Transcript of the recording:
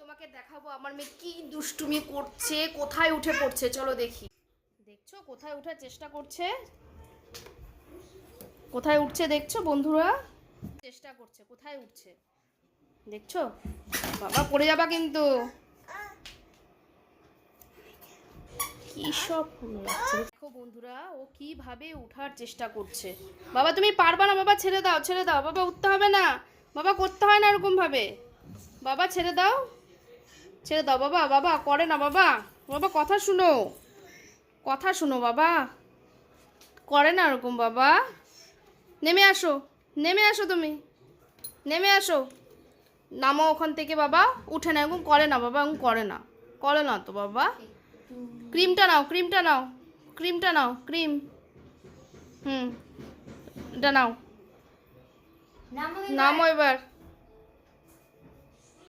তোমাকে দেখাবো আমার মেয়ে কি দুষ্টুমি করছে, কোথায় উঠে পড়ছে। চলো দেখি। দেখছো কোথায় ওঠার চেষ্টা করছে, কোথায় উঠছে দেখছো বন্ধুরা, চেষ্টা করছে কোথায় উঠছে দেখছো। বাবা পড়ে যাবা কিন্তু। কি সব দেখো বন্ধুরা, ও কিভাবে উঠার চেষ্টা করছে। বাবা তুমি পারবা না, বাবা ছেড়ে দাও, ছেড়ে দাও, বাবা উঠতে হবে না, বাবা করতে হয় না এরকম ভাবে, বাবা ছেড়ে দাও, ছেড়ে দাও বাবা, বাবা করে না বাবা, বাবা কথা শুনো, কথা শুনো বাবা, করে না এরকম বাবা। নেমে আসো, নেমে আসো, তুমি নেমে আসো, নামো ওখান থেকে বাবা, উঠে না, এরকম করে না বাবা, এরকম করে না, করে না তো বাবা। ক্রিমটা নাও, ক্রিমটা নাও, ক্রিমটা নাও, ক্রিম, এটা নাও, নামো এবার।